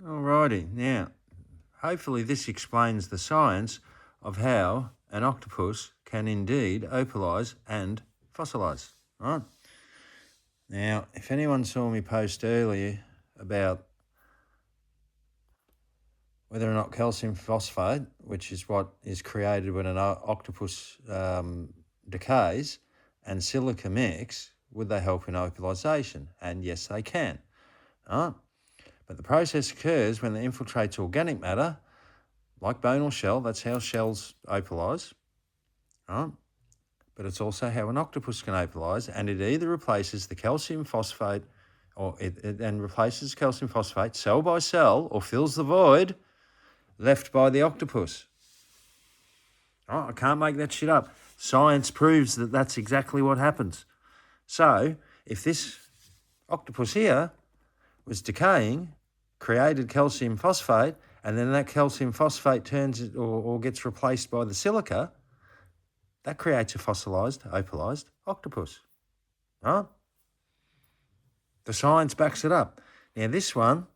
Alrighty, now, hopefully this explains the science of how an octopus can indeed opalise and fossilise, right? Now, if anyone saw me post earlier about whether or not calcium phosphate, which is what is created when an octopus decays, and silica mix, would they help in opalisation? And yes, they can, right? But the process occurs when it infiltrates organic matter, like bone or shell. That's how shells opalise, right? But it's also how an octopus can opalise, and it either replaces the calcium phosphate or it replaces calcium phosphate cell by cell, or fills the void left by the octopus. Oh, I can't make that shit up. Science proves that that's exactly what happens. So if this octopus here was decaying, created calcium phosphate, and then that calcium phosphate turns or gets replaced by the silica, that creates a fossilised, opalised octopus, right? The science backs it up. Now this one,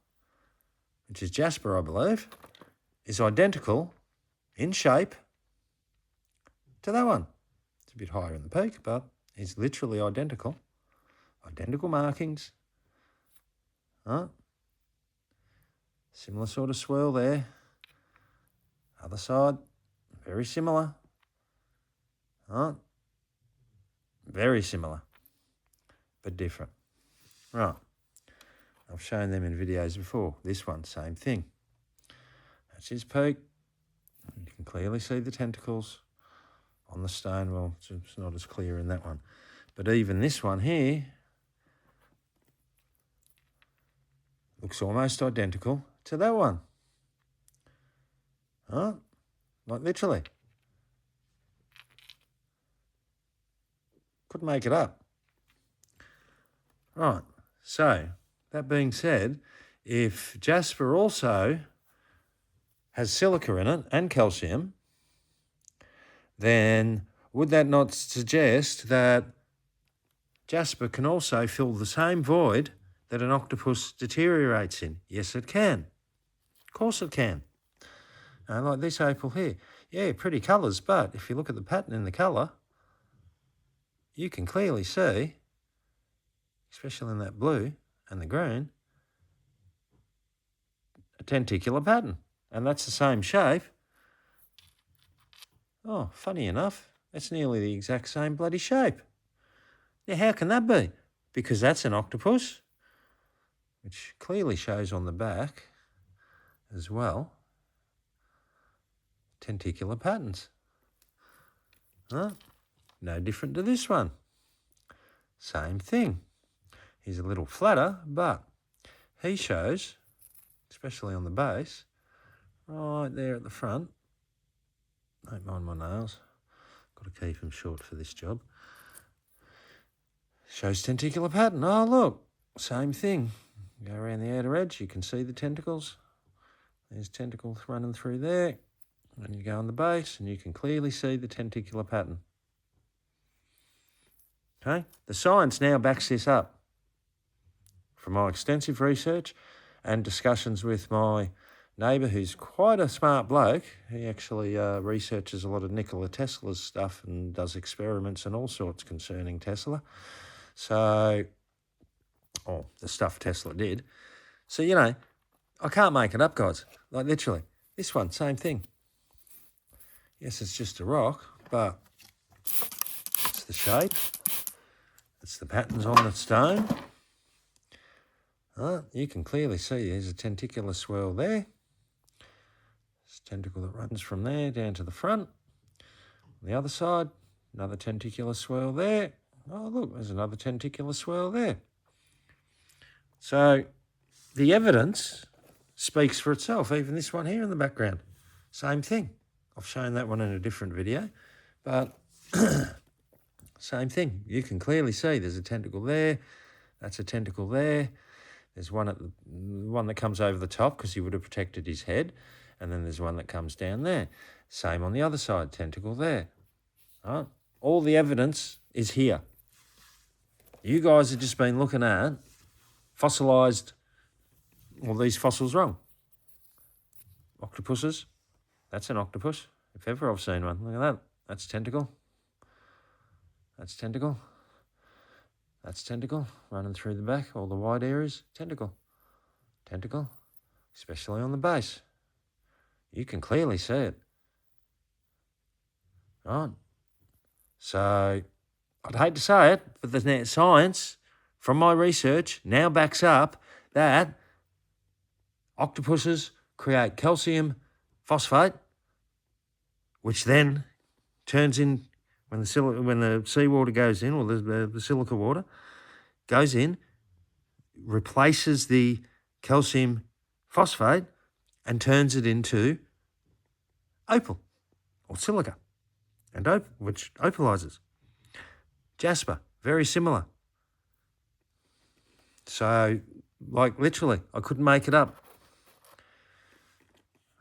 which is jasper, I believe, is identical in shape to that one. It's a bit higher in the peak, but it's literally identical. Identical markings. Right? Similar sort of swirl there. Other side, very similar. Right? Very similar, but different. Right. I've shown them in videos before. This one, same thing. That's his peak. You can clearly see the tentacles on the stone. Well, it's not as clear in that one. But even this one here looks almost identical to that one. Huh? Like literally. Couldn't make it up. Right, so that being said, if jasper also has silica in it and calcium, then would that not suggest that jasper can also fill the same void that an octopus deteriorates in? Yes, it can. Of course it can. Like this opal here. Yeah, pretty colours, but if you look at the pattern in the colour, you can clearly see, especially in that blue and the green, a tentacular pattern. And that's the same shape. Oh, funny enough, that's nearly the exact same bloody shape. Now, how can that be? Because that's an octopus, which clearly shows on the back as well, tentacular patterns. Huh? No different to this one. Same thing. He's a little flatter, but he shows, especially on the base, right there at the front. Don't mind my nails. Got to keep them short for this job. Shows tentacular pattern. Oh, look, same thing. Go around the outer edge, you can see the tentacles. There's tentacles running through there. And you go on the base, and you can clearly see the tentacular pattern. Okay? The science now backs this up. From my extensive research and discussions with my neighbour, who's quite a smart bloke. He actually researches a lot of Nikola Tesla's stuff and does experiments and all sorts concerning Tesla. So, the stuff Tesla did. So, you know, I can't make it up, guys. Like, literally. This one, same thing. Yes, it's just a rock, but it's the shape. It's the patterns on the stone. You can clearly see there's a tentacular swirl there. There's a tentacle that runs from there down to the front. On the other side, another tentacular swirl there. Oh, look, there's another tentacular swirl there. So the evidence speaks for itself. Even this one here in the background, same thing. I've shown that one in a different video, but same thing. You can clearly see there's a tentacle there. That's a tentacle there. There's one that comes over the top because he would have protected his head. And then there's one that comes down there. Same on the other side, tentacle there. Right? All the evidence is here. You guys have just been looking at fossilised, these fossils wrong. octopuses. That's an octopus, if ever I've seen one. Look at that. That's tentacle. That's tentacle. That's tentacle. Running through the back, all the wide areas. Tentacle. Tentacle. Especially on the base. You can clearly see it. Right? So, I'd hate to say it, but the science from my research now backs up that octopuses create calcium phosphate, which then turns in, when the seawater goes in, or the silica water goes in, replaces the calcium phosphate and turns it into opal or silica, and which opalizes. Jasper, very similar. So, like, literally, I couldn't make it up.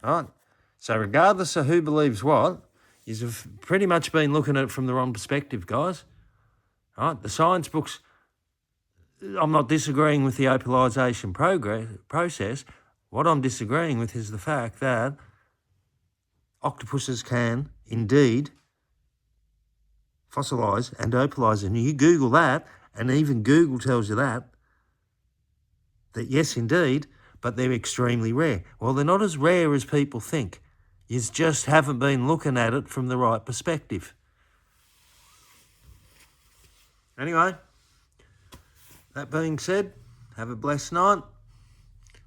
All right. So regardless of who believes what, you've pretty much been looking at it from the wrong perspective, guys. All right. The science books, I'm not disagreeing with the opalization process. What I'm disagreeing with is the fact that octopuses can indeed fossilise and opalise. And you Google that, and even Google tells you that yes, indeed, but they're extremely rare. Well, they're not as rare as people think. You just haven't been looking at it from the right perspective. Anyway, that being said, have a blessed night.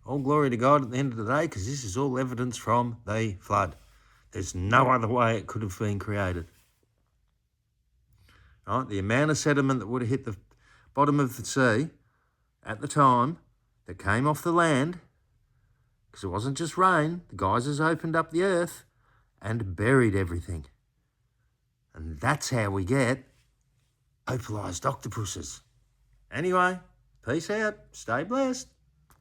All glory to God at the end of the day, because this is all evidence from the flood. There's no other way it could have been created. Right? The amount of sediment that would have hit the bottom of the sea at the time that came off the land, because it wasn't just rain, the geysers opened up the earth and buried everything. And that's how we get opalized octopuses. Anyway, peace out. Stay blessed.